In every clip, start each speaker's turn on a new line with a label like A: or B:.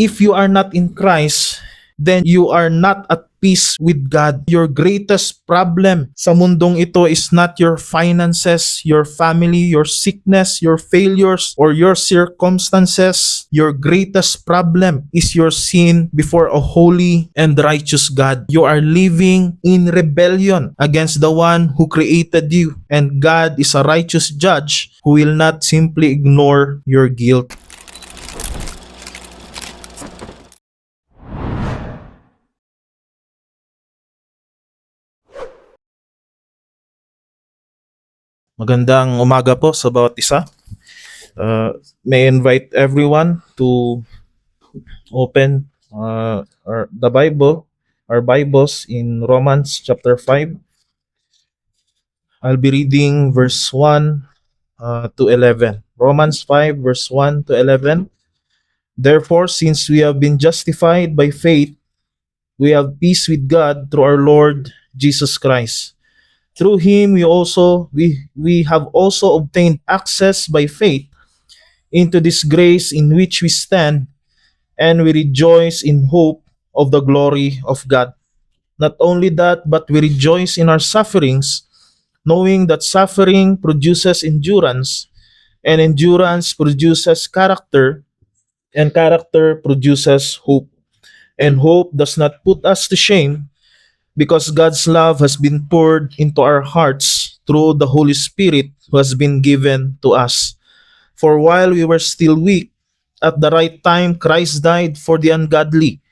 A: if you are not in Christ, then you are not at peace with God. Your greatest problem sa mundong ito is not your finances, your family, your sickness, your failures, or your circumstances. Your greatest problem is your sin before a holy and righteous God. You are living in rebellion against the one who created you, and God is a righteous judge who will not simply ignore your guilt. Magandang umaga po sa bawat isa. May I invite everyone to open our Bibles in Romans chapter 5. I'll be reading verse 1 to 11. Romans 5 verse 1 to 11. Therefore, since we have been justified by faith, we have peace with God through our Lord Jesus Christ. Through him we have also obtained access by faith into this grace in which we stand, and we rejoice in hope of the glory of God. Not only that, but we rejoice in our sufferings, knowing that suffering produces endurance, and endurance produces character, and character produces hope. And hope does not put us to shame, because God's love has been poured into our hearts through the Holy Spirit who has been given to us. For while we were still weak, at the right time Christ died for the ungodly.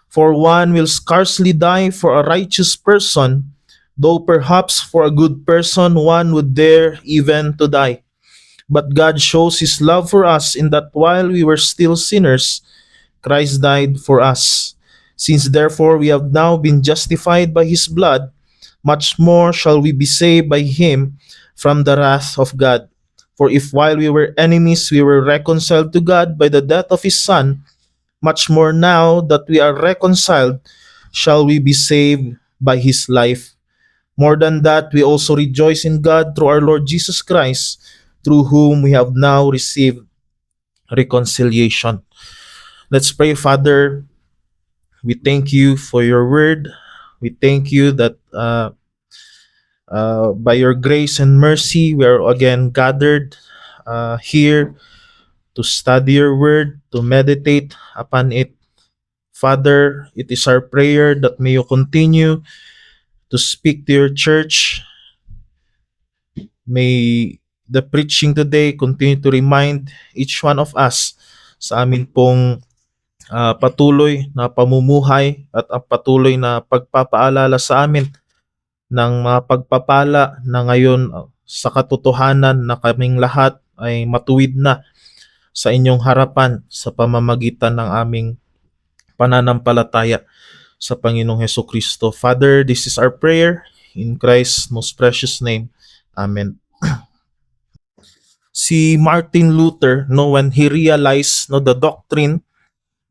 A: For one will scarcely die for a righteous person, though perhaps for a good person one would dare even to die. But God shows his love for us in that while we were still sinners, Christ died for us. Since therefore we have now been justified by his blood, much more shall we be saved by him from the wrath of God. For if while we were enemies we were reconciled to God by the death of his Son, much more now that we are reconciled shall we be saved by his life. More than that, we also rejoice in God through our Lord Jesus Christ, through whom we have now received reconciliation. Let's pray. Father, we thank you for your word. We thank you that by your grace and mercy, we are again gathered here to study your word, to meditate upon it. Father, it is our prayer that may you continue to speak to your church. May the preaching today continue to remind each one of us sa amin pong patuloy na pamumuhay at patuloy na pagpapaalala sa amin ng mga pagpapala na ngayon sa katotohanan na kaming lahat ay matuwid na sa inyong harapan sa pamamagitan ng aming pananampalataya sa Panginoong Hesukristo. Father, this is our prayer in Christ's most precious name. Amen. Si Martin Luther, when he realized the doctrine,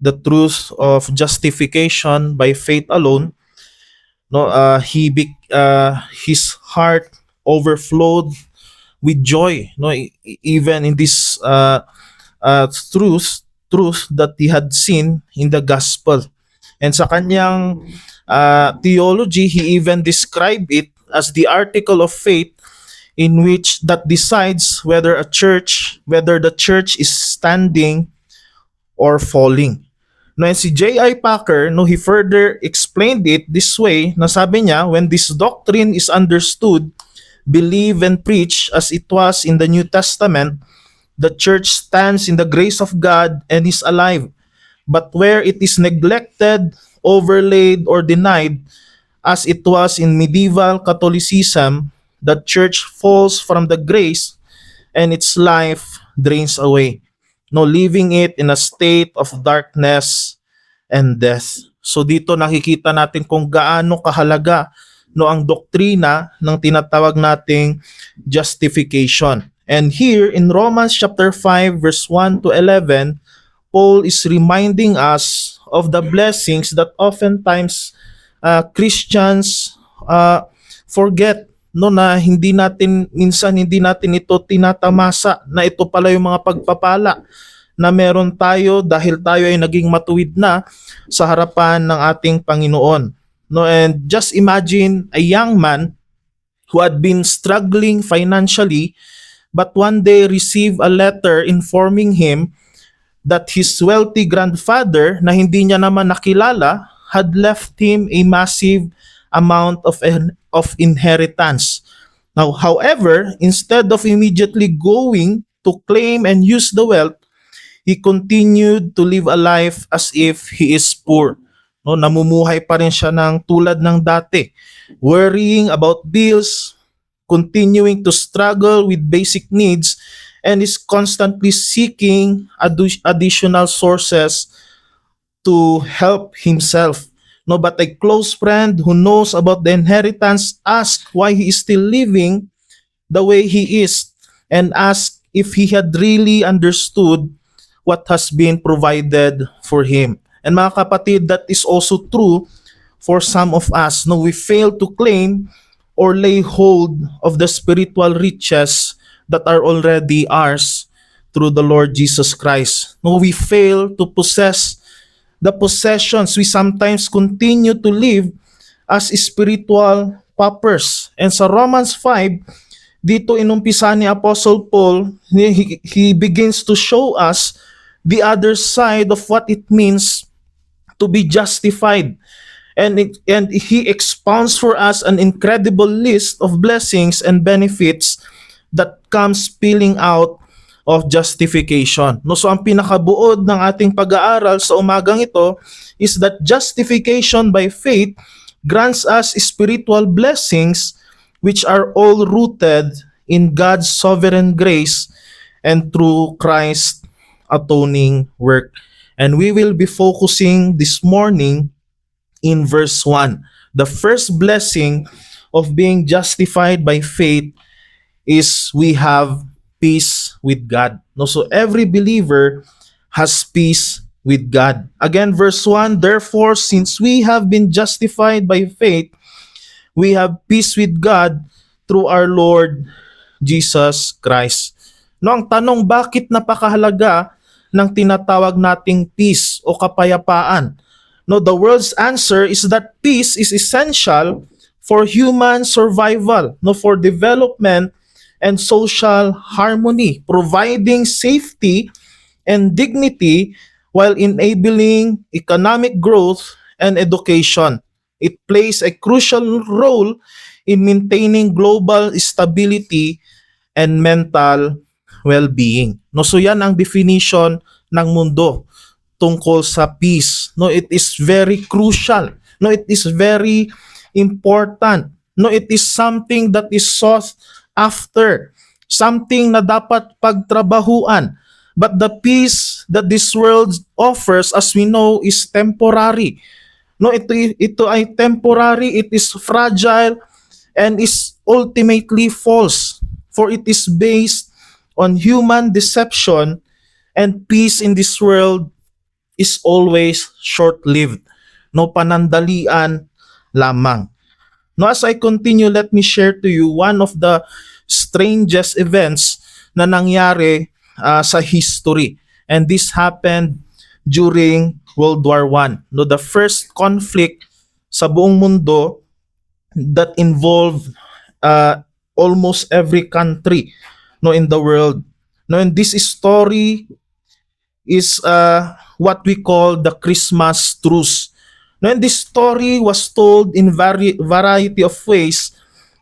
A: the truth of justification by faith alone, his heart overflowed with joy, even in this truth that he had seen in the gospel. And sa kanyang theology, he even described it as the article of faith in which that decides whether the church is standing or falling. And si J.I. Packer, he further explained it this way, na sabi niya, when this doctrine is understood, believed and preached as it was in the New Testament, the church stands in the grace of God and is alive. But where it is neglected, overlaid, or denied, as it was in medieval Catholicism, the church falls from the grace and its life drains away, leaving it in a state of darkness and death. So dito nakikita natin kung gaano kahalaga ang doktrina ng tinatawag nating justification. And here in Romans chapter 5 verse 1 to 11, Paul is reminding us of the blessings that oftentimes Christians forget, na hindi natin ito tinatamasa, na ito pala yung mga pagpapala na meron tayo dahil tayo ay naging matuwid na sa harapan ng ating Panginoon. No, and just imagine a young man who had been struggling financially but one day received a letter informing him that his wealthy grandfather na hindi niya naman nakilala had left him a massive amount of inheritance. Now, however, instead of immediately going to claim and use the wealth, he continued to live a life as if he is poor. No, namumuhay pa rin siya ng tulad ng dati, worrying about bills, continuing to struggle with basic needs, and is constantly seeking additional sources to help himself. No, but a close friend who knows about the inheritance asked why he is still living the way he is and asked if he had really understood what has been provided for him. And mga kapatid, that is also true for some of us. No, we fail to claim or lay hold of the spiritual riches that are already ours through the Lord Jesus Christ. No, we fail to possess the possessions. We sometimes continue to live as spiritual paupers. And sa Romans 5, dito inumpisa ni Apostle Paul, he begins to show us the other side of what it means to be justified. And he expounds for us an incredible list of blessings and benefits that comes spilling out of justification. No, so ang pinakabuod ng ating pag-aaral sa umagang ito is that justification by faith grants us spiritual blessings which are all rooted in God's sovereign grace and through Christ's atoning work. And we will be focusing this morning in verse 1. The first blessing of being justified by faith is we have peace with God. No, so every believer has peace with God. Again, verse 1, therefore, since we have been justified by faith, we have peace with God through our Lord Jesus Christ. No, ang tanong, bakit napakahalaga ng tinatawag nating peace o kapayapaan? No, the world's answer is that peace is essential for human survival, no, for development and social harmony, providing safety and dignity while enabling economic growth and education. It plays a crucial role in maintaining global stability and mental well-being. No, so yan ang definition ng mundo tungkol sa peace. No, it is very crucial. No, it is very important. No, it is something that is sought after. Something na dapat pagtrabahuan. But the peace that this world offers, as we know, is temporary. No, ito ay temporary, it is fragile, and is ultimately false. For it is based on human deception, and peace in this world is always short-lived. No, panandalian lamang. No, as I continue, let me share to you one of the strangest events na nangyari sa history. And this happened during World War I. No, the first conflict sa buong mundo that involved almost every country, no, in the world. No, and this story is what we call the Christmas truce. No, and this story was told in variety of ways.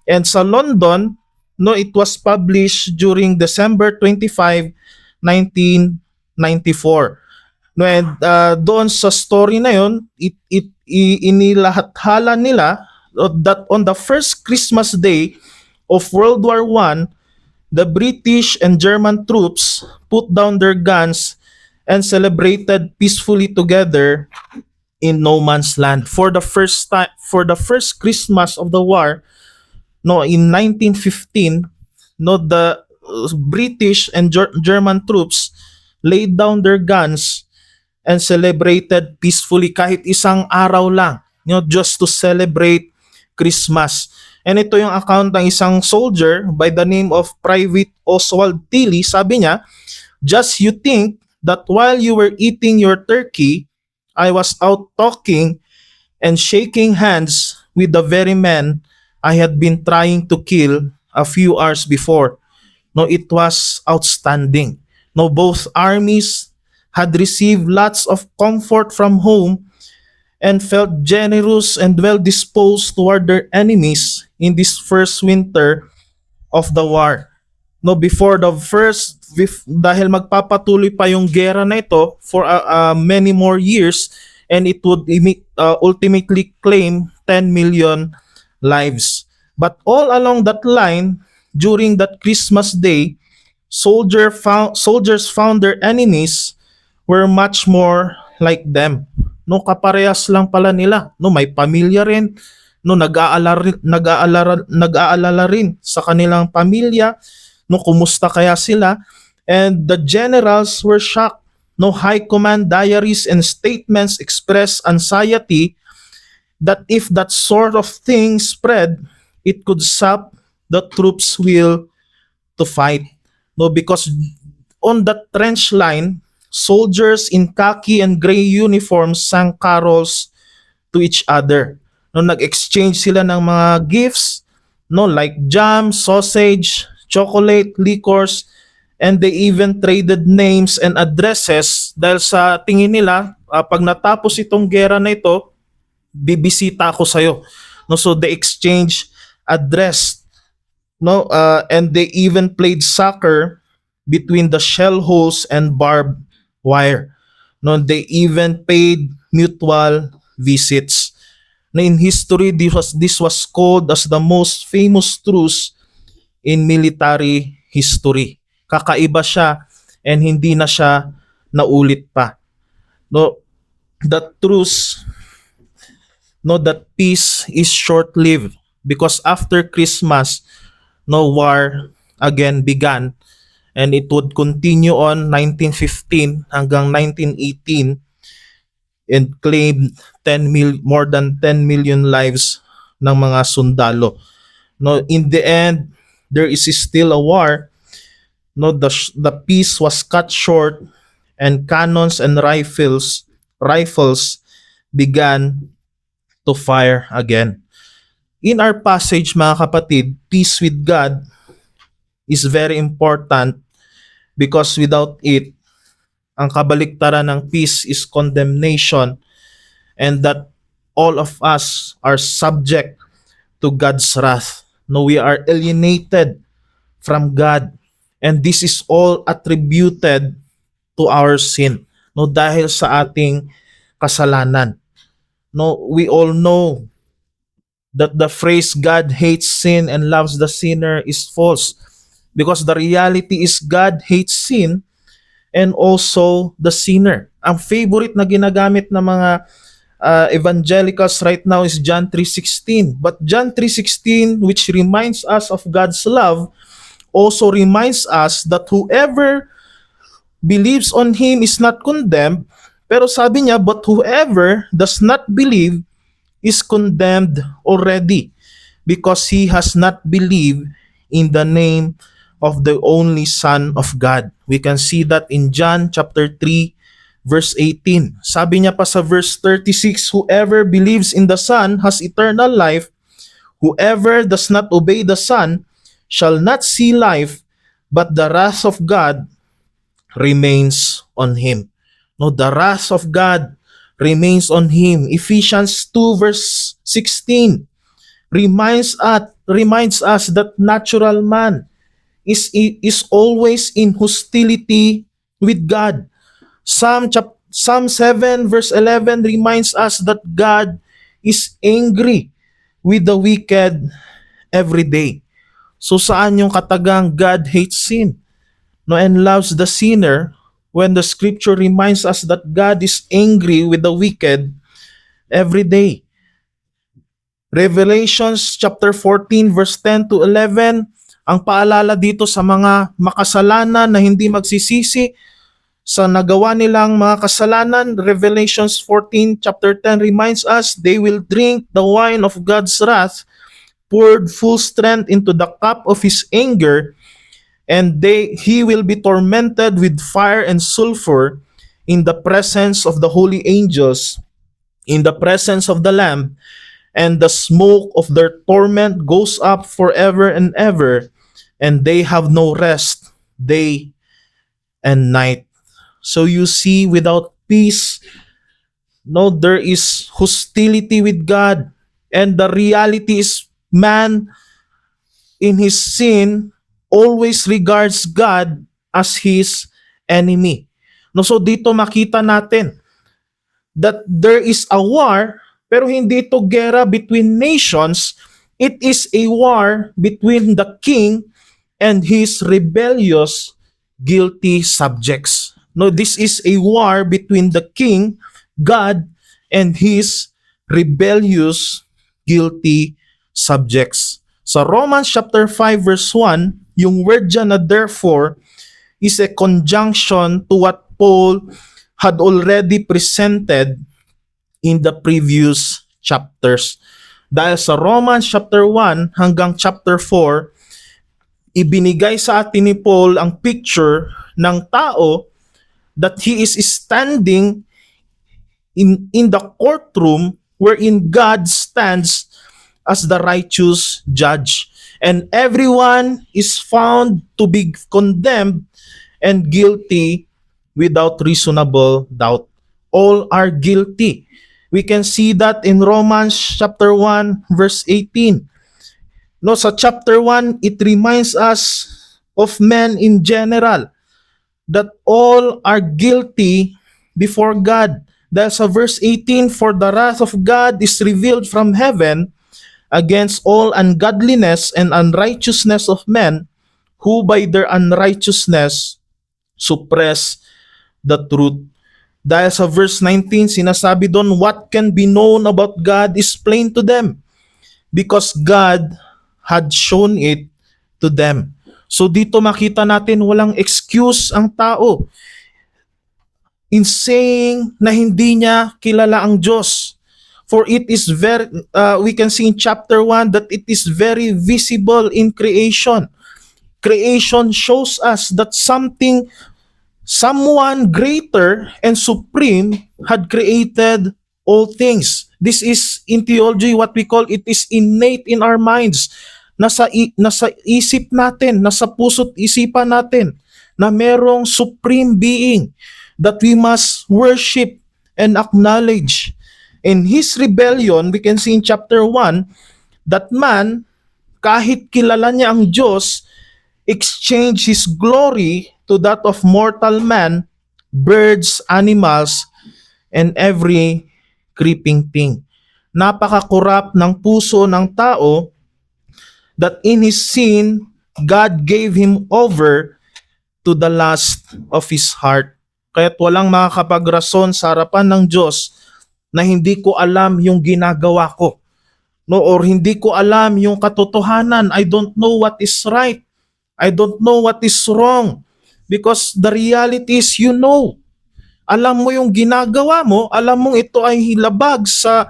A: And sa London, no, it was published during December 25, 1994. No, and doon sa story na yon, inilahathala nila that on the first Christmas day of World War I, the British and German troops put down their guns and celebrated peacefully together in no man's land. For the first time, for the first Christmas of the war, no, in 1915, no, the British and German troops laid down their guns and celebrated peacefully kahit isang araw lang, you know, just to celebrate Christmas. And ito yung account ng isang soldier by the name of Private Oswald Tilley. Sabi niya, just you think that while you were eating your turkey, I was out talking and shaking hands with the very man I had been trying to kill a few hours before. No, it was outstanding. No, both armies had received lots of comfort from home and felt generous and well disposed toward their enemies in this first winter of the war. No, before the dahil magpapatuloy pa yung gera na ito for many more years, and it would ultimately claim 10 million lives. But all along that line, during that Christmas day, soldiers found their enemies were much more like them. No, kaparehas lang pala nila. No, may pamilya rin. No, nag-aalala rin sa kanilang pamilya. No, kumusta kaya sila? And the generals were shocked. No, high command diaries and statements express anxiety that if that sort of thing spread, it could sap the troops' will to fight. No, because on that trench line, soldiers in khaki and gray uniforms sang carols to each other. No, nag-exchange sila ng mga gifts, no, like jam, sausage, chocolate, liquors, and they even traded names and addresses dahil sa tingin nila, pag natapos itong gera na ito, bibisita ako sa'yo. No, so they exchange address, no, and they even played soccer between the shell holes and barbed wire. No, they even paid mutual visits. No, in history, this was called as the most famous truce in military history. Kakaiba siya and hindi na siya naulit pa. No, that truce, no, that peace is short-lived because after Christmas, no, war again began, and it would continue on 1915 hanggang 1918 and claimed more than 10 million lives ng mga sundalo. No, in the end, there is still a war. No, the peace was cut short and cannons and rifles began to fire again. In our passage, mga kapatid, peace with God is very important because without it, ang kabaliktaran ng peace is condemnation, and that all of us are subject to God's wrath. No, we are alienated from God, and this is all attributed to our sin. No, dahil sa ating kasalanan. No, we all know that the phrase God hates sin and loves the sinner is false, because the reality is God hates sin and also the sinner. Ang favorite na ginagamit ng mga evangelicals right now is John 3:16. But John 3:16, which reminds us of God's love, also reminds us that whoever believes on Him is not condemned. Pero sabi niya, but whoever does not believe is condemned already because he has not believed in the name of the only Son of God. We can see that in John chapter 3 verse 18. Sabi niya pa sa verse 36, whoever believes in the Son has eternal life. Whoever does not obey the Son shall not see life, but the wrath of God remains on him. No, the wrath of God remains on him. Ephesians 2 verse 16 reminds us that natural man is always in hostility with God. Psalm 7 verse 11 reminds us that God is angry with the wicked every day. So saan yung katagang God hates sin, no, and loves the sinner, when the scripture reminds us that God is angry with the wicked every day? Revelations chapter 14 verse 10 to 11, ang paalala dito sa mga makasalanan na hindi magsisisi sa nagawa nilang mga kasalanan. Revelations 14 chapter 10 reminds us they will drink the wine of God's wrath, poured full strength into the cup of His anger, and he will be tormented with fire and sulfur in the presence of the holy angels, in the presence of the Lamb, and the smoke of their torment goes up forever and ever, and they have no rest day and night. So you see, without peace, no, there is hostility with God. And the reality is, man in his sin always regards God as his enemy. No, so dito makita natin that there is a war, pero hindi ito gera between nations. It is a war between the king and his rebellious, guilty subjects. No, this is a war between the king, God, and his rebellious, guilty subjects. Sa Romans chapter 5 verse 1, yung word dyan na therefore is a conjunction to what Paul had already presented in the previous chapters. Dahil sa Romans chapter 1 hanggang chapter 4, ibinigay sa atin ni Paul ang picture ng tao that he is standing in the courtroom wherein God stands as the righteous judge. And everyone is found to be condemned and guilty without reasonable doubt. All are guilty. We can see that in Romans chapter 1 verse 18. No, sa chapter 1, it reminds us of men in general that all are guilty before God. Dahil sa verse 18, for the wrath of God is revealed from heaven against all ungodliness and unrighteousness of men who by their unrighteousness suppress the truth. Dahil sa verse 19, sinasabi doon, what can be known about God is plain to them because God had shown it to them. So dito makita natin walang excuse ang tao in saying na hindi niya kilala ang Diyos. For it is very, we can see in chapter 1 that it is very visible in creation. Creation shows us that someone greater and supreme had created all things. This is in theology what we call it is innate in our minds. Nasa isip natin, nasa puso't isipan natin na merong supreme being that we must worship and acknowledge. In his rebellion, we can see in chapter 1 that man, kahit kilala niya ang Diyos, exchange his glory to that of mortal man, birds, animals, and every creeping thing. Napaka-corrupt ng puso ng tao that in his sin, God gave him over to the lust of his heart. Kaya't walang makakapagrason sa harapan ng Diyos na hindi ko alam yung ginagawa ko. No, or hindi ko alam yung katotohanan. I don't know what is right. I don't know what is wrong. Because the reality is you know. Alam mo yung ginagawa mo, alam mong ito ay hilabag sa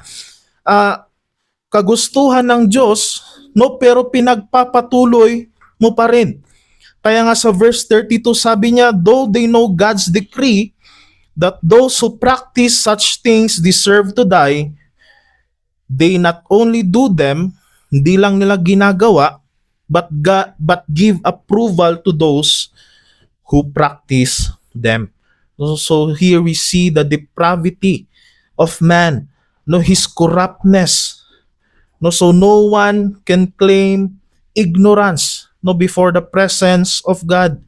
A: kagustuhan ng Diyos, no, pero pinagpapatuloy mo pa rin. Kaya nga sa verse 32 sabi niya, though they know God's decree that those who practice such things deserve to die, they not only do them, hindi lang nila ginagawa, but give approval to those who practice them. So here we see the depravity of man, no, his corruptness. No, so no one can claim ignorance, no, before the presence of God.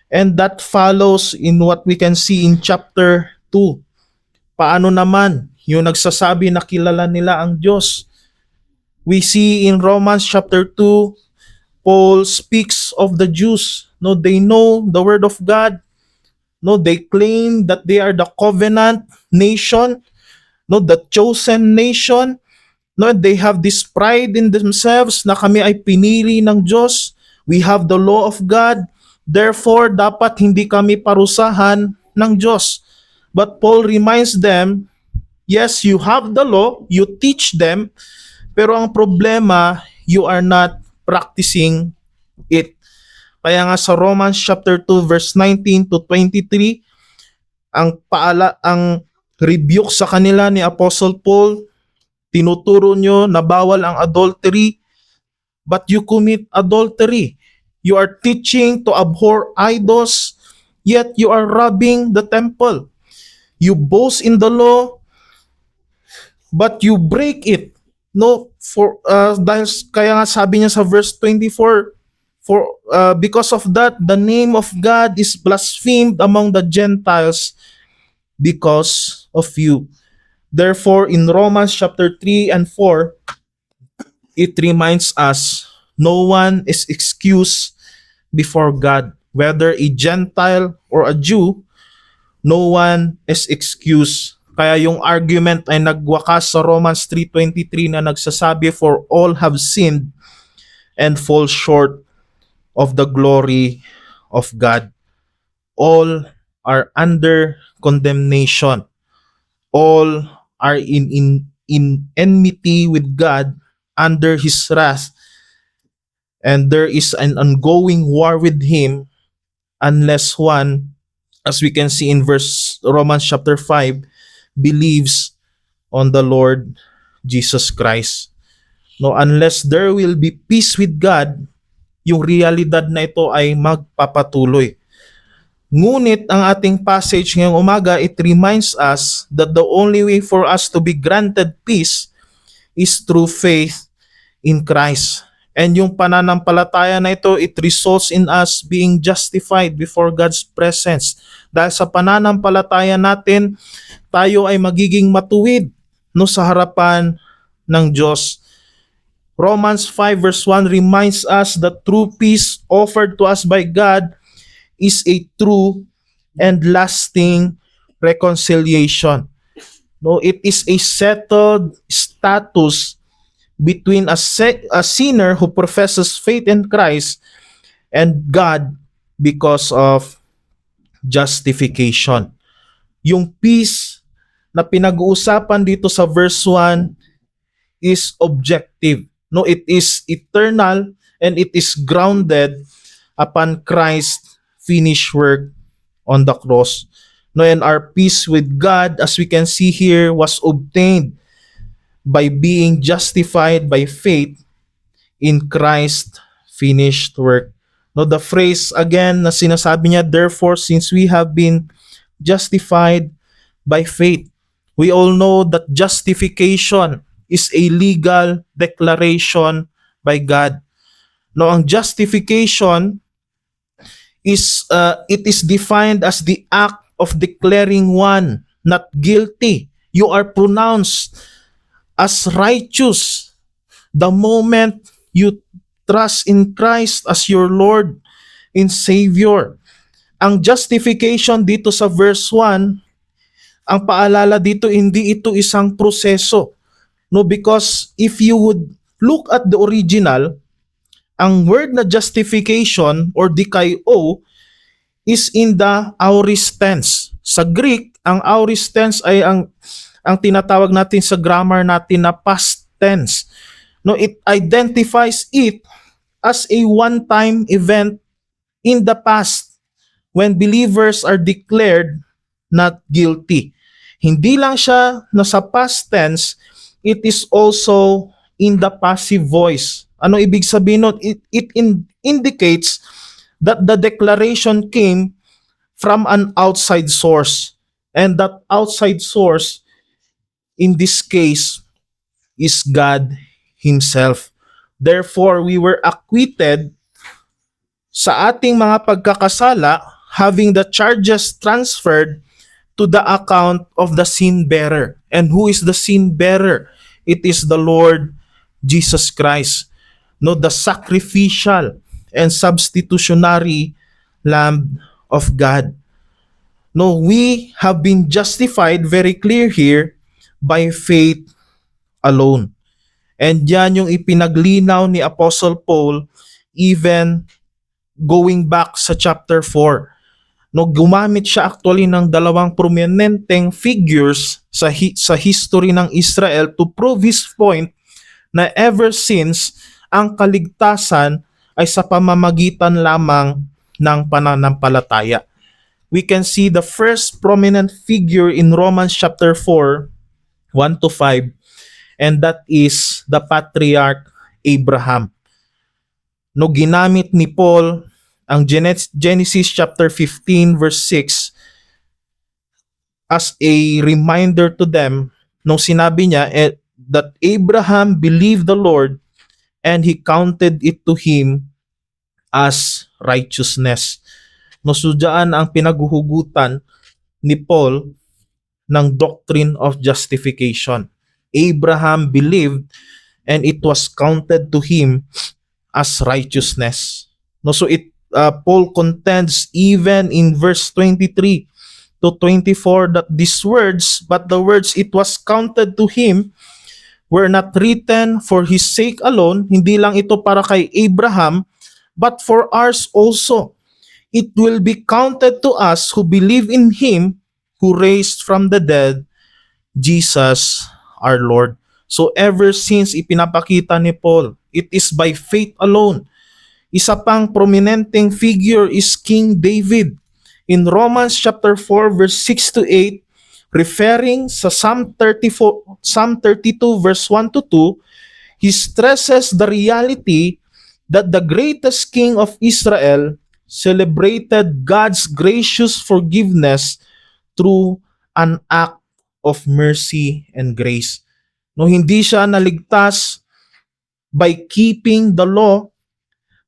A: And that follows in what we can see in chapter 2. Paano naman yung nagsasabi na kilala nila ang Diyos? We see in Romans chapter 2, Paul speaks of the Jews. No, they know the word of God. No, they claim that they are the covenant nation, no, the chosen nation. No, they have this pride in themselves na kami ay pinili ng Diyos. We have the law of God. Therefore, dapat hindi kami parusahan ng Diyos. But Paul reminds them, yes, you have the law, you teach them, pero ang problema, you are not practicing it. Kaya nga sa Romans chapter 2 verse 19 to 23, ang rebuke sa kanila ni Apostle Paul, tinuturo nyo na bawal ang adultery, but you commit adultery. You are teaching to abhor idols, yet you are robbing the temple. You boast in the law, but you break it. No, dahil kaya nga sabi niya sa verse 24, because of that the name of God is blasphemed among the Gentiles because of you. Therefore, in Romans chapter 3 and 4, it reminds us no one is excused before God, whether a Gentile or a Jew. No one is excused. Kaya yung argument ay nagwakas sa Romans 3:23 na nagsasabi, for all have sinned and fall short of the glory of God. All are under condemnation. All are in enmity with God, under his wrath, and there is an ongoing war with him unless one, as we can see in Romans chapter 5, believes on the Lord Jesus Christ. No, unless there will be peace with God, yung realidad na ito ay magpapatuloy. Ngunit ang ating passage ngayong umaga, it reminds us that the only way for us to be granted peace is through faith in Christ. And yung pananampalataya na ito, it results in us being justified before God's presence. Dahil sa pananampalataya natin, tayo ay magiging matuwid no sa harapan ng Diyos. Romans 5 verse 1 reminds us that true peace offered to us by God is a true and lasting reconciliation. No, it is a settled status between a sinner who professes faith in Christ and God because of justification. Yung peace na pinag-uusapan dito sa verse 1 is objective. No, it is eternal and it is grounded upon Christ's finished work on the cross. No, and our peace with God, as we can see here, was obtained by being justified by faith in Christ's finished work. No, the phrase again na sinasabi niya, therefore, since we have been justified by faith. We all know that justification is a legal declaration by God. No, ang justification is it is defined as the act of declaring one not guilty. You are pronounced as righteous the moment you trust in Christ as your Lord and Savior. Ang justification dito sa verse 1, ang paalala dito, hindi ito isang proseso. No, because if you would look at the original, ang word na justification or dikaio is in the aorist tense. Sa Greek, ang aorist tense ay ang tinatawag natin sa grammar natin na past tense. No, it identifies it as a one-time event in the past when believers are declared not guilty. Hindi lang siya nasa past tense, it is also in the passive voice. Ano ibig sabihin nun? It indicates that the declaration came from an outside source. And that outside source, in this case, is God Himself. Therefore, we were acquitted sa ating mga pagkakasala, having the charges transferred to the account of the sin bearer. And who is the sin bearer? It is the Lord Jesus Christ. No, the sacrificial and substitutionary Lamb of God. No, we have been justified, very clear here, by faith alone. And yan yung ipinaglinaw ni Apostle Paul even going back sa chapter 4. No, gumamit siya actually ng dalawang prominenteng figures sa history ng Israel to prove his point na ever since ang kaligtasan ay sa pamamagitan lamang ng pananampalataya. We can see the first prominent figure in Romans chapter 4, 1 to 5, and that is the patriarch Abraham. No, ginamit ni Paul ang Genesis chapter 15 verse 6 as a reminder to them nung sinabi niya that Abraham believed the Lord and he counted it to him as righteousness. No, so dyan ang pinaghuhugutan ni Paul ng doctrine of justification. Abraham believed and it was counted to him as righteousness. No, so Paul contends even in verse 23 to 24 that these words, but the words it was counted to him were not written for his sake alone, hindi lang ito para kay Abraham, but for ours also. It will be counted to us who believe in him who raised from the dead, Jesus our Lord. So ever since ipinapakita ni Paul, it is by faith alone. Isa pang prominenteng figure is King David. In Romans chapter 4 verse 6 to 8, referring sa Psalm 32 verse 1 to 2, he stresses the reality that the greatest king of Israel celebrated God's gracious forgiveness through an act of mercy and grace. No, hindi siya naligtas by keeping the law,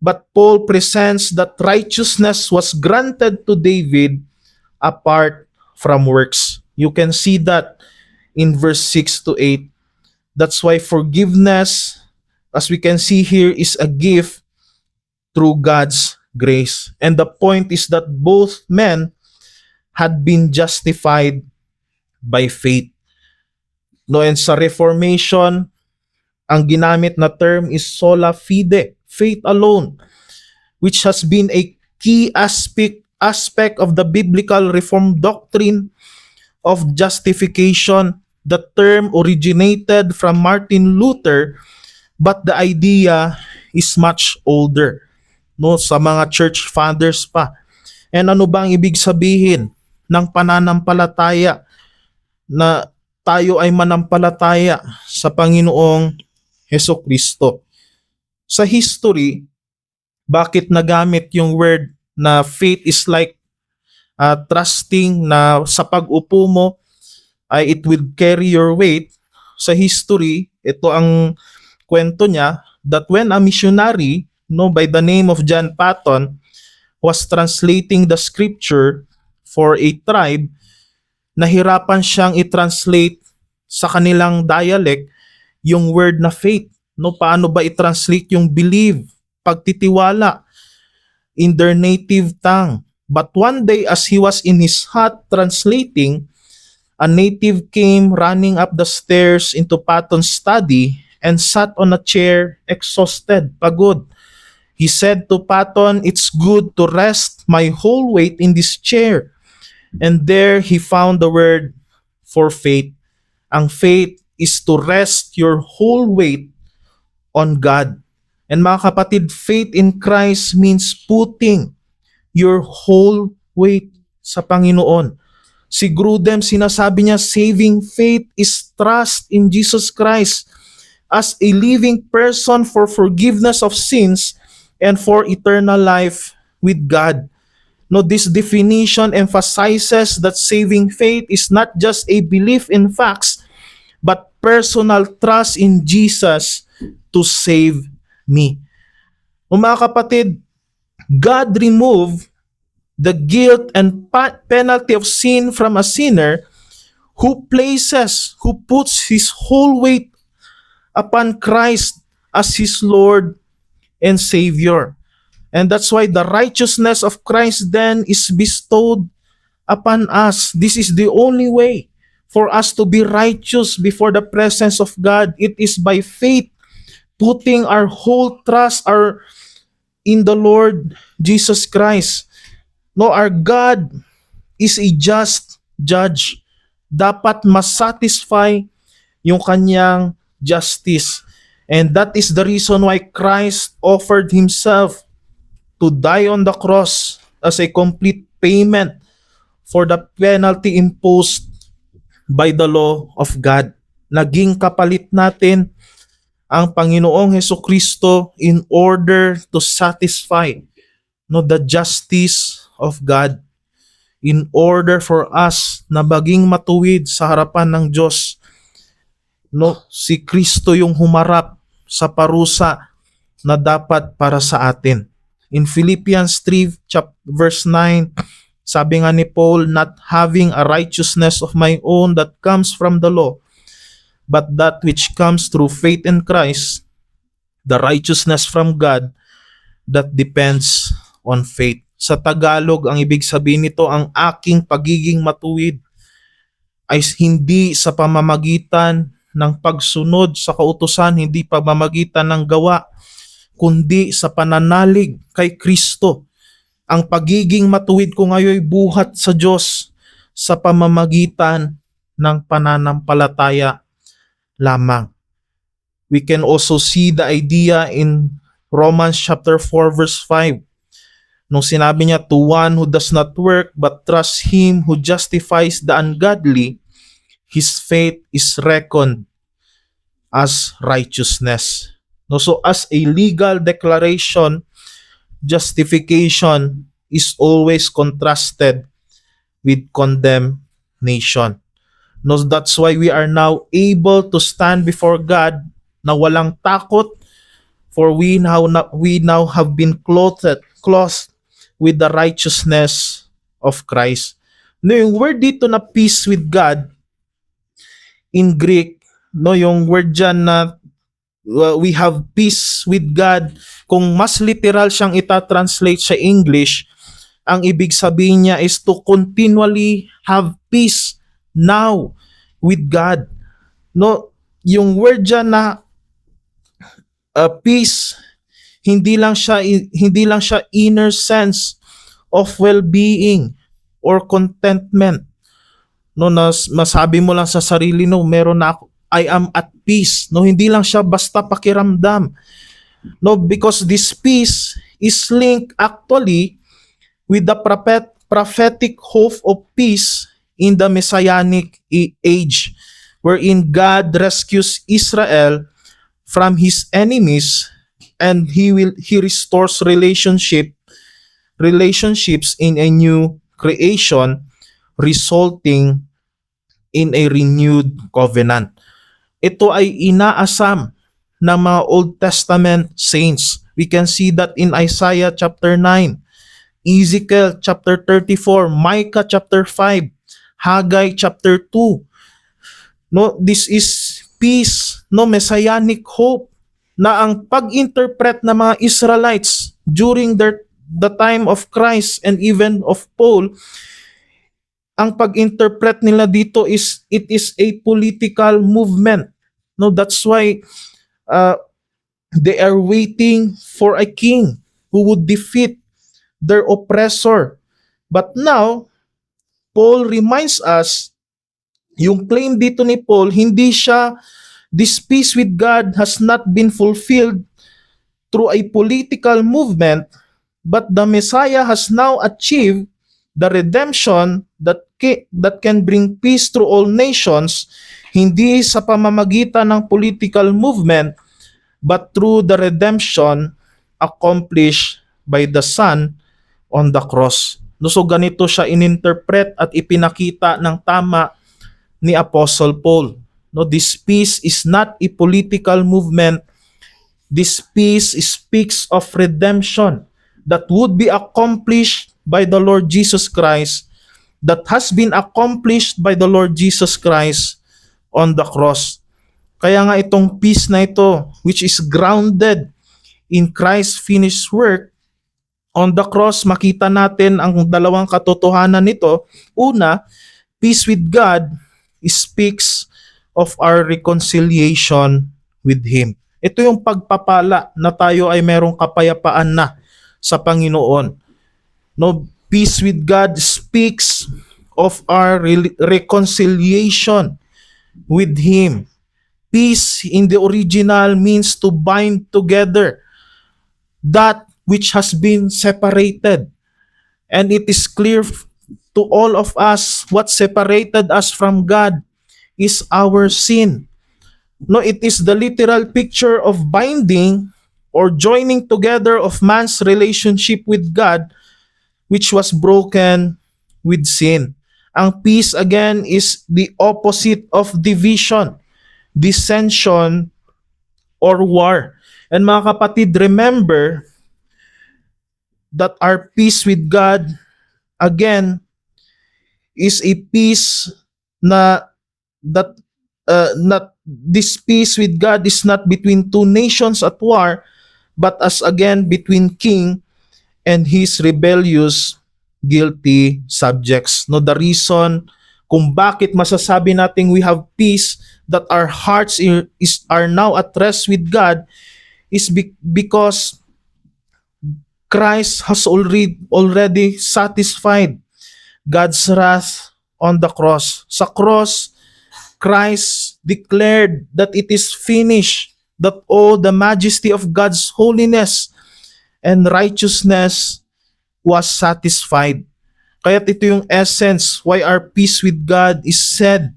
A: but Paul presents that righteousness was granted to David apart from works. You can see that in verse 6 to 8. That's why forgiveness, as we can see here, is a gift through God's grace. And the point is that both men had been justified by faith. No, and sa Reformation, ang ginamit na term is sola fide, faith alone, which has been a key aspect of the biblical Reformed doctrine of justification. The term originated from Martin Luther, but the idea is much older, no, sa mga church fathers pa. And ano bang ibig sabihin ng pananampalataya na tayo ay manampalataya sa Panginoong Hesukristo? Sa history, bakit nagamit yung word na faith is like trusting na sa pag-upo mo ay it will carry your weight? Sa history, ito ang kwento niya that when a missionary, no, by the name of John Patton was translating the scripture for a tribe, nahirapan siyang i-translate sa kanilang dialect yung word na faith. No, paano ba i-translate yung believe, pagtitiwala in their native tongue? But one day as he was in his hut translating, a native came running up the stairs into Patton's study and sat on a chair, exhausted, pagod. He said to Patton, "It's good to rest my whole weight in this chair." And there he found the word for faith. Ang faith is to rest your whole weight on God. And mga kapatid, faith in Christ means putting your whole weight sa Panginoon. Si Grudem, sinasabi niya, saving faith is trust in Jesus Christ as a living person for forgiveness of sins and for eternal life with God. No, this definition emphasizes that saving faith is not just a belief in facts, but personal trust in Jesus to save me. O mga kapatid, God removed the guilt and penalty of sin from a sinner who puts his whole weight upon Christ as his Lord and Savior. And that's why the righteousness of Christ then is bestowed upon us. This is the only way for us to be righteous before the presence of God. It is by faith, putting our whole trust in the Lord Jesus Christ. No, our God is a just judge. Dapat masatisfy yung kanyang justice. And that is the reason why Christ offered himself to die on the cross as a complete payment for the penalty imposed by the law of God. Naging kapalit natin ang Panginoong Hesukristo in order to satisfy the justice of God, in order for us na maging matuwid sa harapan ng Diyos. Si Kristo yung humarap sa parusa na dapat para sa atin. In Philippians 3 verse 9, sabi nga ni Paul, not having a righteousness of my own that comes from the law, but that which comes through faith in Christ, the righteousness from God that depends on faith. Sa Tagalog, ang ibig sabihin nito, ang aking pagiging matuwid ay hindi sa pamamagitan ng pagsunod sa kautusan, hindi pamamagitan ng gawa, kundi sa pananalig kay Kristo. Ang pagiging matuwid ko ngayon ay buhat sa Diyos sa pamamagitan ng pananampalataya lamang. We can also see the idea in Romans chapter 4 verse 5. Nung sinabi niya, to one who does not work but trusts him who justifies the ungodly, his faith is reckoned as righteousness. So as a legal declaration, justification is always contrasted with condemnation. That's why we are now able to stand before God na walang takot, for we now have been clothed with the righteousness of Christ. Yung word dito na peace with God, in Greek, yung word dyan na we have peace with God, kung mas literal siyang ita-translate sa English, ang ibig sabihin niya is to continually have peace now with God. Yung word dyan na peace, hindi lang siya inner sense of well-being or contentment. Masabi mo lang sa sarili, meron na ako, I am at peace. Hindi lang siya basta pakiramdam. Because this peace is linked actually with the prophetic hope of peace in the Messianic age, wherein God rescues Israel from his enemies and he restores relationships in a new creation, resulting in a renewed covenant. Ito ay inaasam ng mga Old Testament saints. We can see that in Isaiah chapter 9, Ezekiel chapter 34, Micah chapter 5, Haggai chapter 2. This is peace, messianic hope, na ang pag-interpret ng mga Israelites during the time of Christ and even of Paul, ang pag-interpret nila dito is it is a political movement. That's why they are waiting for a king who would defeat their oppressor. But now, Paul reminds us, yung claim dito ni Paul, this peace with God has not been fulfilled through a political movement, but the Messiah has now achieved the redemption that can bring peace through all nations, hindi sa pamamagitan ng political movement, but through the redemption accomplished by the Son on the cross. So ganito siya ininterpret at ipinakita ng tama ni Apostle Paul. This peace is not a political movement. This peace speaks of redemption that would be accomplished by the Lord Jesus Christ, that has been accomplished by the Lord Jesus Christ on the cross. Kaya nga itong peace na ito, which is grounded in Christ's finished work on the cross, makita natin ang dalawang katotohanan nito. Una, peace with God speaks of our reconciliation with Him. Ito yung pagpapala na tayo ay merong kapayapaan na sa Panginoon. Peace with God speaks of our reconciliation with Him. Peace in the original means to bind together that which has been separated. And it is clear to all of us what separated us from God is our sin. No, it is the literal picture of binding or joining together of man's relationship with God, which was broken with sin. Ang peace again is the opposite of division, dissension, or war. And mga kapatid, remember that our peace with God, again, is a peace na that not this peace with God is not between two nations at war, but as again between king and his rebellious, guilty subjects. No, the reason kung bakit masasabi nating we have peace, that our hearts are now at rest with God, is because Christ has already satisfied God's wrath on the cross. Sa cross, Christ declared that it is finished, that all the majesty of God's holiness and righteousness was satisfied. Kaya ito yung essence why our peace with God is said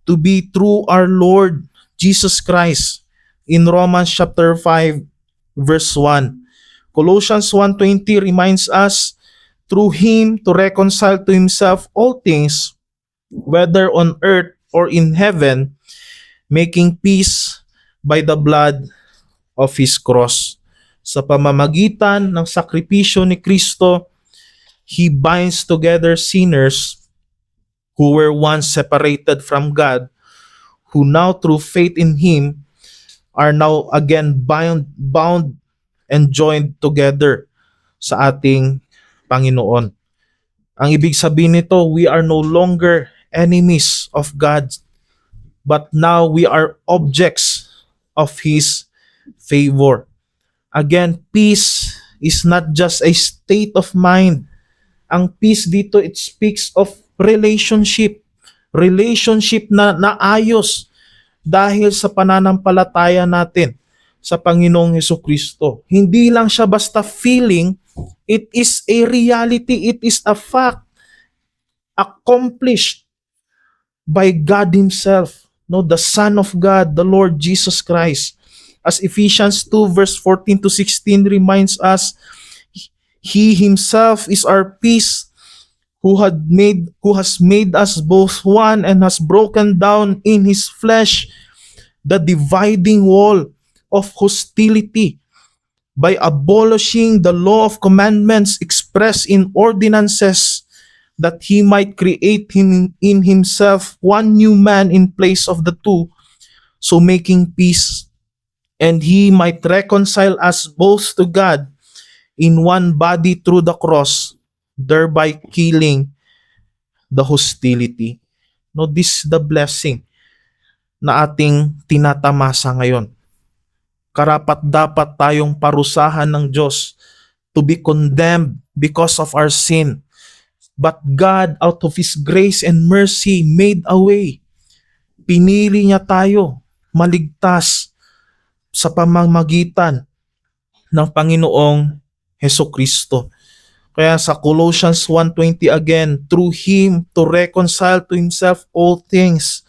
A: to be through our Lord Jesus Christ in Romans chapter 5 verse 1. Colossians 1:20 reminds us through him to reconcile to himself all things, whether on earth or in heaven, making peace by the blood of his cross. Sa pamamagitan ng sakripisyo ni Kristo, he binds together sinners who were once separated from God, who now through faith in him are now again bound and joined together sa ating Panginoon. Ang ibig sabihin nito, we are no longer enemies of God, but now we are objects of His favor. Again, peace is not just a state of mind. Ang peace dito, it speaks of relationship. Relationship na naayos dahil sa pananampalataya natin sa Panginoong Hesukristo. Hindi lang siya basta feeling, it is a reality, it is a fact accomplished by God Himself, no, the Son of God, the Lord Jesus Christ. As Ephesians 2 verse 14 to 16 reminds us, He Himself is our peace, who has made us both one and has broken down in His flesh the dividing wall of hostility by abolishing the law of commandments expressed in ordinances, that He might create in Himself one new man in place of the two, so making peace, and He might reconcile us both to God in one body through the cross, thereby killing the hostility. No, this is the blessing na ating tinatamasa ngayon. Karapat-dapat tayong parusahan ng Diyos, to be condemned because of our sin. But God, out of His grace and mercy, made a way. Pinili niya tayo maligtas sa pamamagitan ng Panginoong Hesukristo. Kaya sa Colossians 1:20 again, through Him to reconcile to Himself all things,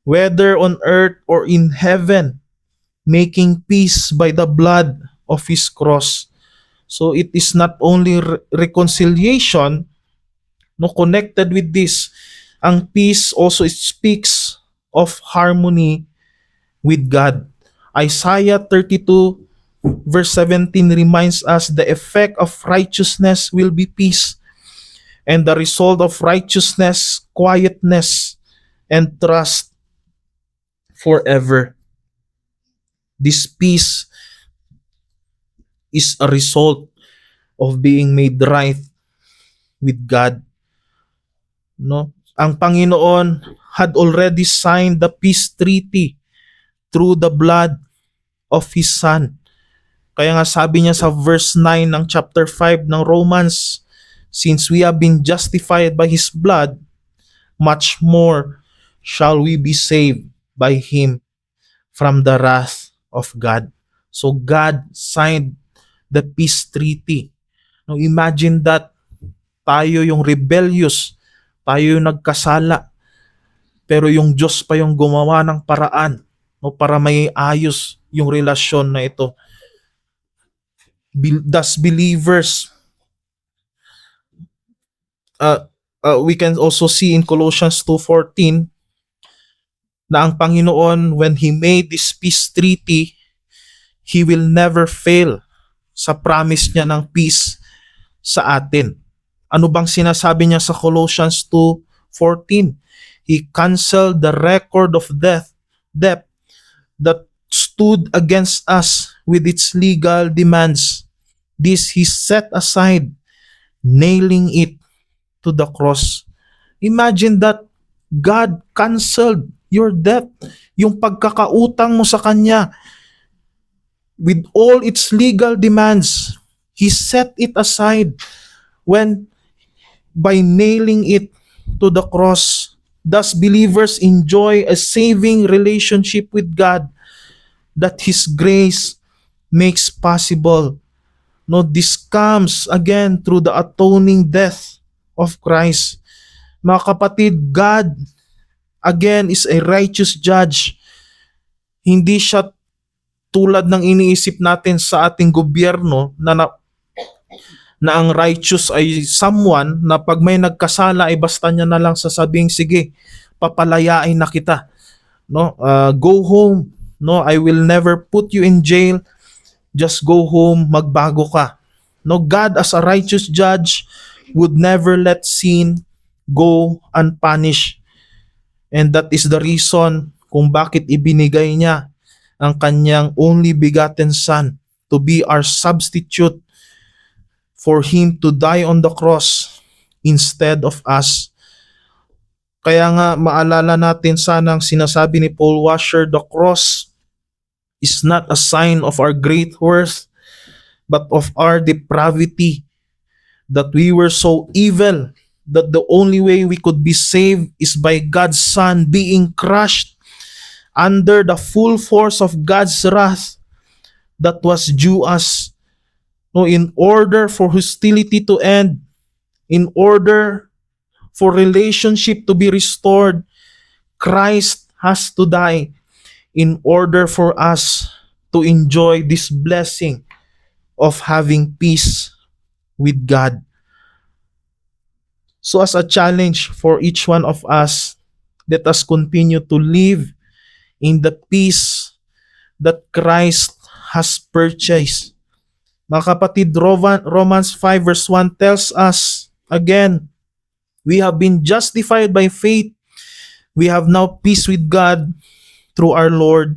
A: whether on earth or in heaven, making peace by the blood of His cross. So it is not only reconciliation, no, connected with this. Ang peace also speaks of harmony with God. Isaiah 32 verse 17 reminds us the effect of righteousness will be peace, and the result of righteousness, quietness, and trust forever. This peace is a result of being made right with God. No? Ang Panginoon had already signed the peace treaty through the blood of His Son. Kaya nga sabi niya sa verse 9 ng chapter 5 ng Romans, since we have been justified by His blood, much more shall we be saved by Him. from the wrath of God. So God signed the peace treaty. Now imagine that tayo yung rebellious, tayo yung nagkasala, pero yung Diyos pa yung gumawa ng paraan, no, para may ayos yung relasyon na ito. Thus believers, we can also see in Colossians 2:14 na ang Panginoon, when He made this peace treaty, He will never fail sa promise niya ng peace sa atin. Ano bang sinasabi niya sa Colossians 2:14? He canceled the record of debt that stood against us with its legal demands. This He set aside, nailing it to the cross. Imagine that God canceled your debt, yung pagkakautang mo sa Kanya, with all its legal demands. He set it aside by nailing it to the cross. Thus believers enjoy a saving relationship with God that His grace makes possible. No, this comes again through the atoning death of Christ. Mga kapatid, God again is a righteous judge. Hindi siya tulad ng iniisip natin sa ating gobyerno na ang righteous ay someone na pag may nagkasala ay basta niya na lang sasabing, sige, papalayain na kita. No, go home. No, I will never put you in jail. Just go home, magbago ka. No, God as a righteous judge would never let sin go unpunished. And that is the reason kung bakit ibinigay niya ang kanyang only begotten Son to be our substitute, for Him to die on the cross instead of us. Kaya nga maalala natin sana ang sinasabi ni Paul Washer, the cross is not a sign of our great worth, but of our depravity, that we were so evil that the only way we could be saved is by God's Son being crushed under the full force of God's wrath that was due us. No, in order for hostility to end, in order for relationship to be restored, Christ has to die in order for us to enjoy this blessing of having peace with God. So as a challenge for each one of us, let us continue to live in the peace that Christ has purchased. Mga kapatid, Romans 5 verse 1 tells us, again, we have been justified by faith. We have now peace with God through our Lord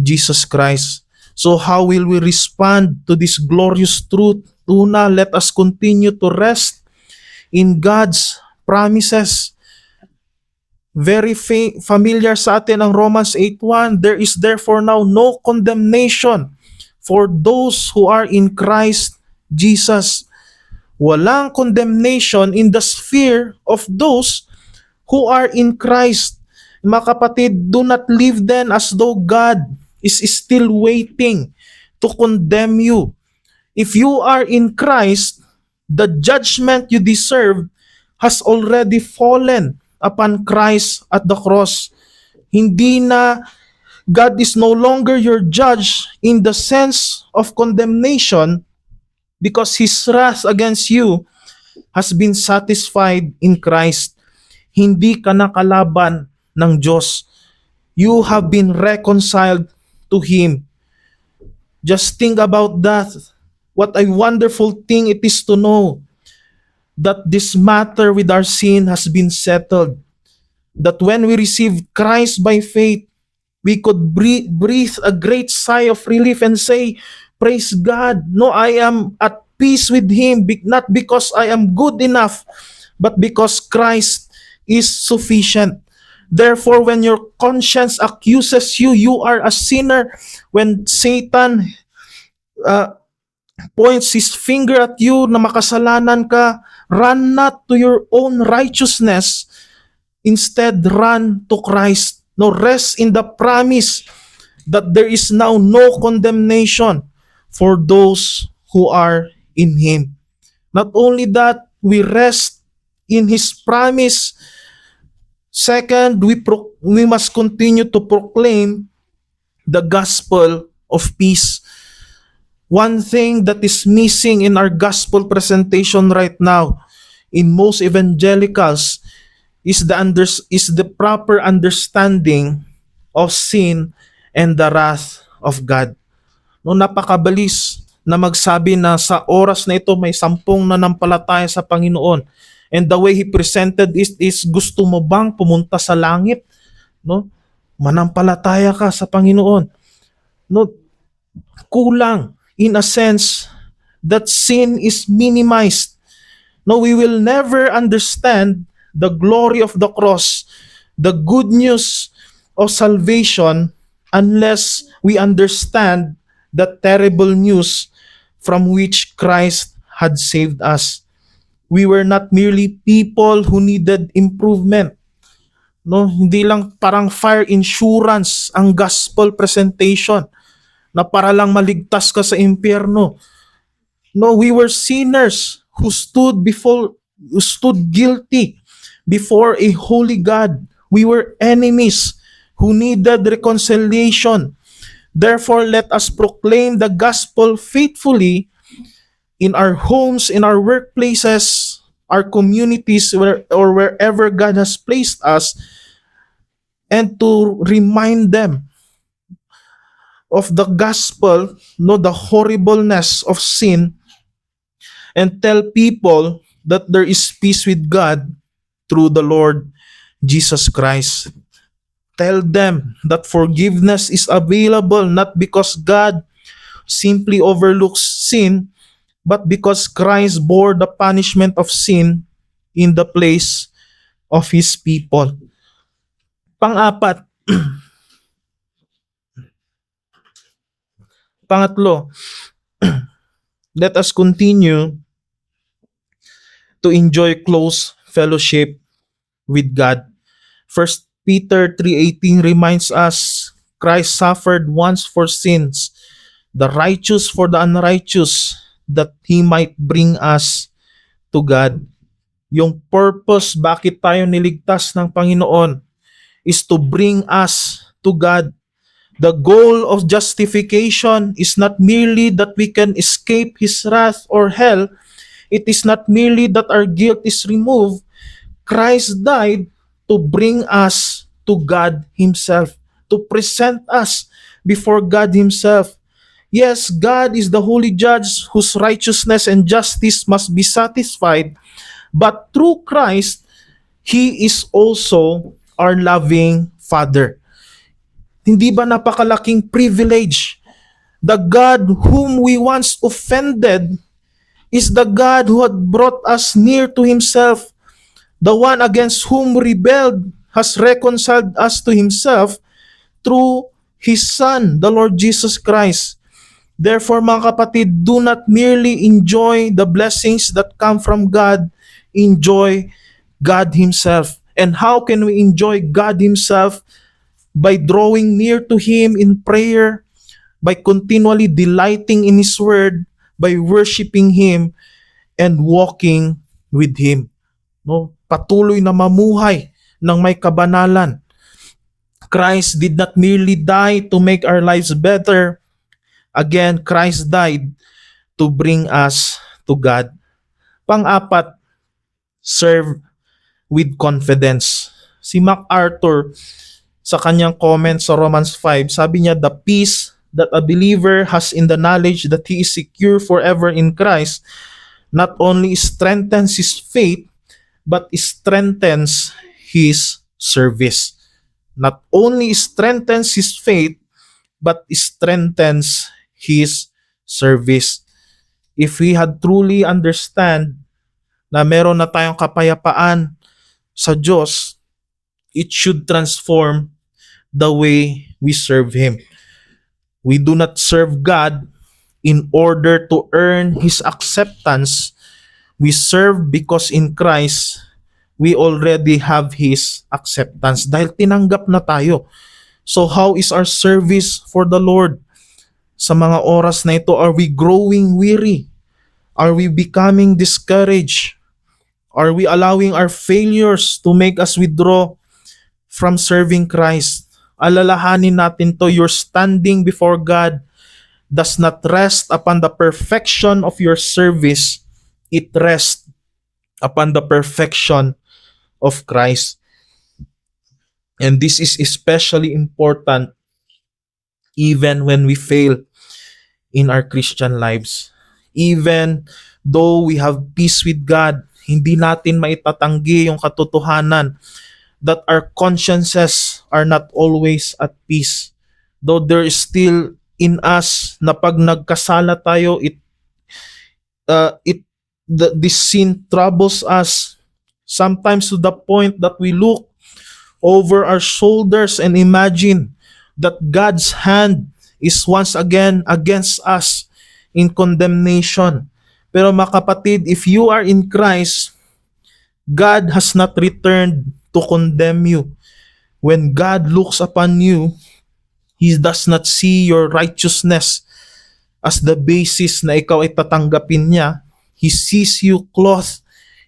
A: Jesus Christ. So how will we respond to this glorious truth? Una, let us continue to rest in God's promises. Very familiar sa atin ang Romans 8:1. There is therefore now no condemnation for those who are in Christ Jesus. Walang condemnation in the sphere of those who are in Christ. Mga kapatid, do not live then as though God is still waiting to condemn you. If you are in Christ, the judgment you deserve has already fallen upon Christ at the cross. Hindi na, God is no longer your judge in the sense of condemnation, because His wrath against you has been satisfied in Christ. Hindi ka nakalaban ng Diyos. You have been reconciled to Him. Just think about that. What a wonderful thing it is to know that this matter with our sin has been settled. That when we receive Christ by faith, we could breathe a great sigh of relief and say, praise God. No, I am at peace with Him, not because I am good enough, but because Christ is sufficient. Therefore, when your conscience accuses you, you are a sinner. When Satan points his finger at you na makasalanan ka, run not to your own righteousness. Instead, run to Christ. No, rest in the promise that there is now no condemnation for those who are in Him. Not only that, we rest in His promise. Second, we must continue to proclaim the gospel of peace. One thing that is missing in our gospel presentation right now in most evangelicals is the proper understanding of sin and the wrath of God. No, napakabalis na magsabi na sa oras na ito may 10 nanampalataya sa Panginoon. And the way he presented is gusto mo bang pumunta sa langit? No? Manampalataya ka sa Panginoon. No, kulang in a sense that sin is minimized. No, we will never understand the glory of the cross, the good news of salvation, unless we understand the terrible news from which Christ had saved us. We were not merely people who needed improvement. No, hindi lang parang fire insurance ang gospel presentation na para lang maligtas ka sa impyerno. No, we were sinners who stood guilty before a holy God. We were enemies who needed reconciliation. Therefore, let us proclaim the gospel faithfully in our homes, in our workplaces, our communities, or wherever God has placed us, and to remind them of the gospel, no, the horribleness of sin, and tell people that there is peace with God through the Lord Jesus Christ. Tell them that forgiveness is available not because God simply overlooks sin, but because Christ bore the punishment of sin in the place of His people. Pang-apat, pangatlo, let us continue to enjoy close fellowship with God. 1 Peter 3:18 reminds us Christ suffered once for sins, the righteous for the unrighteous, that He might bring us to God. Yung purpose bakit tayo niligtas ng Panginoon is to bring us to God. The goal of justification is not merely that we can escape His wrath or hell. It is not merely that our guilt is removed. Christ died to bring us to God Himself, to present us before God Himself. Yes, God is the holy judge whose righteousness and justice must be satisfied, but through Christ, He is also our loving Father. Hindi ba napakalaking privilege? The God whom we once offended is the God who had brought us near to Himself. The one against whom we rebelled has reconciled us to Himself through His Son, the Lord Jesus Christ. Therefore, mga kapatid, do not merely enjoy the blessings that come from God, enjoy God Himself. And how can we enjoy God Himself? By drawing near to Him in prayer, by continually delighting in His Word, by worshiping Him, and walking with Him. No? Patuloy na mamuhay ng may kabanalan. Christ did not merely die to make our lives better. Again, Christ died to bring us to God. Pang-apat, serve with confidence. Si MacArthur, sa kanyang comment sa Romans 5, sabi niya, the peace that a believer has in the knowledge that he is secure forever in Christ not only strengthens his faith, but strengthens his service. Not only strengthens his faith, but strengthens his service. If we had truly understand na meron na tayong kapayapaan sa Diyos, it should transform the way we serve Him. We do not serve God in order to earn His acceptance. We serve because in Christ, we already have His acceptance. Dahil tinanggap na tayo. So how is our service for the Lord? Sa mga oras na ito, are we growing weary? Are we becoming discouraged? Are we allowing our failures to make us withdraw from serving Christ? Alalahanin natin to, your standing before God does not rest upon the perfection of your service. It rests upon the perfection of Christ. And this is especially important even when we fail in our Christian lives. Even though we have peace with God, hindi natin maitatanggi yung katotohanan that our consciences are not always at peace. Though there is still in us na pag nagkasala tayo, this sin troubles us sometimes to the point that we look over our shoulders and imagine that God's hand is once again against us in condemnation. Pero mga kapatid, if you are in Christ, God has not returned to condemn you. When God looks upon you, He does not see your righteousness as the basis na ikaw ay tatanggapin niya. He sees you clothed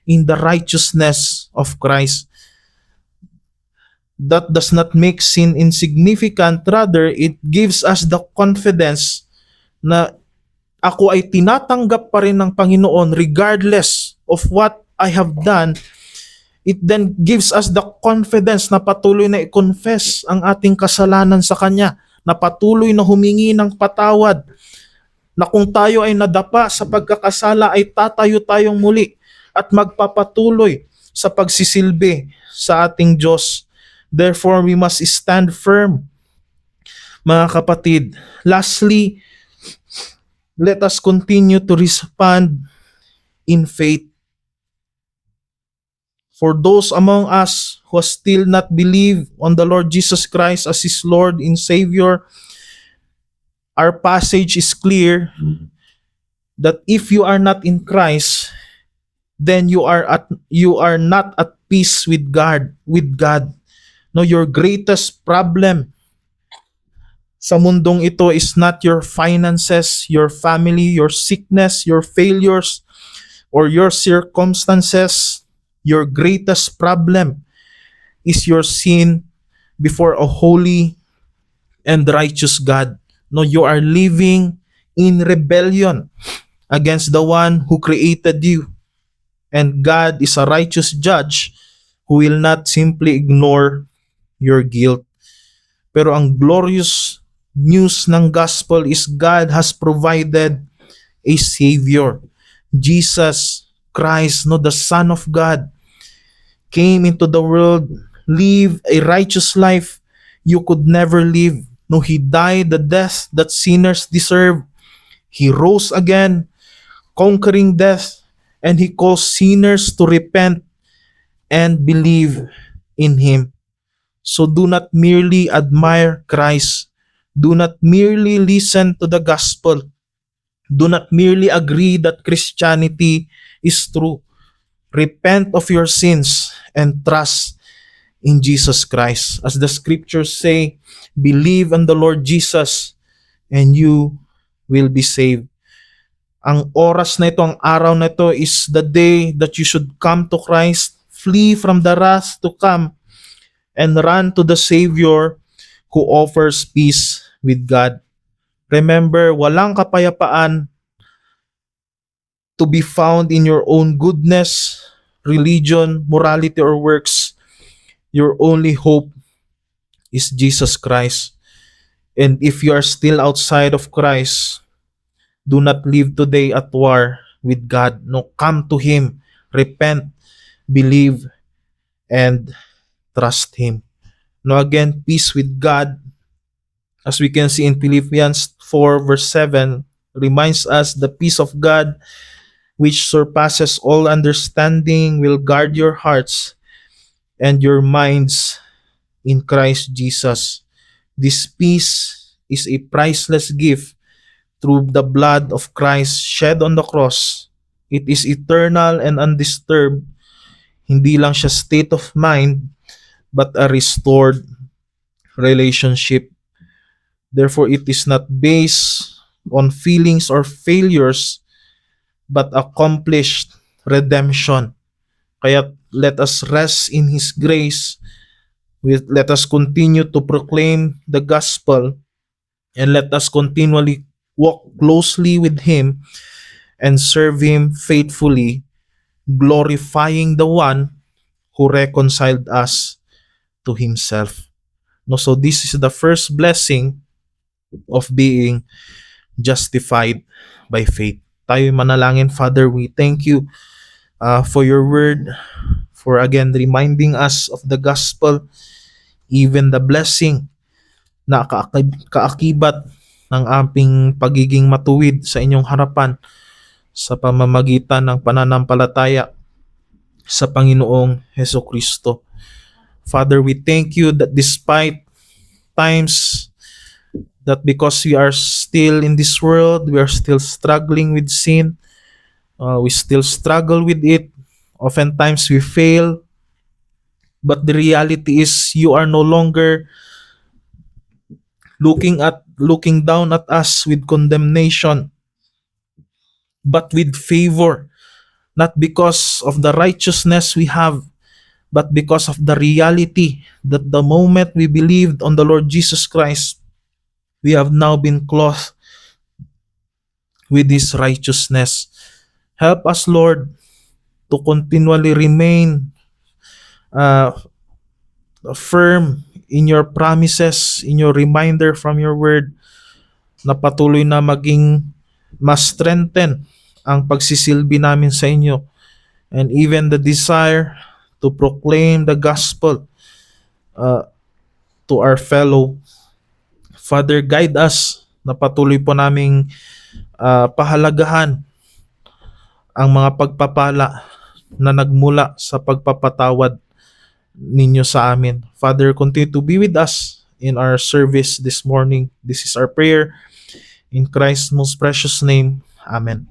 A: in the righteousness of Christ. That does not make sin insignificant. Rather, it gives us the confidence na ako ay tinatanggap pa rin ng Panginoon regardless of what I have done. It then gives us the confidence na patuloy na i-confess ang ating kasalanan sa Kanya, na patuloy na humingi ng patawad, na kung tayo ay nadapa sa pagkakasala ay tatayo tayong muli at magpapatuloy sa pagsisilbi sa ating Diyos. Therefore, we must stand firm, mga kapatid. Lastly, let us continue to respond in faith. For those among us who still not believe on the Lord Jesus Christ as His Lord and Savior, our passage is clear that if you are not in Christ, then you are not at peace with God. No, your greatest problem sa mundong ito is not your finances, your family, your sickness, your failures, or your circumstances. Your greatest problem is your sin before a holy and righteous God. No, you are living in rebellion against the one who created you. And God is a righteous judge who will not simply ignore your guilt. Pero ang glorious news ng gospel is God has provided a Savior. Jesus Christ, no, the Son of God, came into the world, lived a righteous life you could never live. No, He died the death that sinners deserve. He rose again, conquering death, and He calls sinners to repent and believe in Him. So do not merely admire Christ. Do not merely listen to the gospel. Do not merely agree that Christianity is true. Repent of your sins and trust in Jesus Christ. As the scriptures say, believe on the Lord Jesus and you will be saved. Ang oras na ito, ang araw na ito is the day that you should come to Christ, flee from the wrath to come, and run to the Savior who offers peace with God. Remember, walang kapayapaan to be found in your own goodness, religion, morality, or works. Your only hope is Jesus Christ. And if you are still outside of Christ, do not live today at war with God. No, come to Him, repent, believe, and trust Him. No, again, peace with God, as we can see in Philippians 4 verse 7, reminds us the peace of God which surpasses all understanding will guard your hearts and your minds in Christ Jesus. This peace is a priceless gift through the blood of Christ shed on the cross. It is eternal and undisturbed. Hindi lang siya state of mind, but a restored relationship. Therefore, it is not based on feelings or failures, but accomplished redemption. Kaya let us rest in His grace. Let us continue to proclaim the gospel, and let us continually walk closely with Him and serve Him faithfully, glorifying the one who reconciled us to Himself. No, so this is the first blessing of being justified by faith. Tayo manalangin. Father, we thank you for your word, for again reminding us of the gospel, even the blessing na kaakibat ng ating pagiging matuwid sa inyong harapan sa pamamagitan ng pananampalataya sa Panginoong Heso Kristo. Father, we thank you that despite times that because we are still in this world, we are still struggling with sin, we still struggle with it. Oftentimes we fail, but the reality is you are no longer looking down at us with condemnation, but with favor, not because of the righteousness we have, but because of the reality that the moment we believed on the Lord Jesus Christ, we have now been clothed with His righteousness. Help us, Lord, to continually remain uh, firm in your promises, in your reminder from your word, na patuloy na maging mas strengthen ang pagsisilbi namin sa inyo, and even the desire to proclaim the gospel uh, to our fellow. Father, guide us na patuloy po naming pahalagahan ang mga pagpapala na nagmula sa pagpapatawad ninyo sa amin. Father, continue to be with us in our service this morning. This is our prayer in Christ's most precious name. Amen.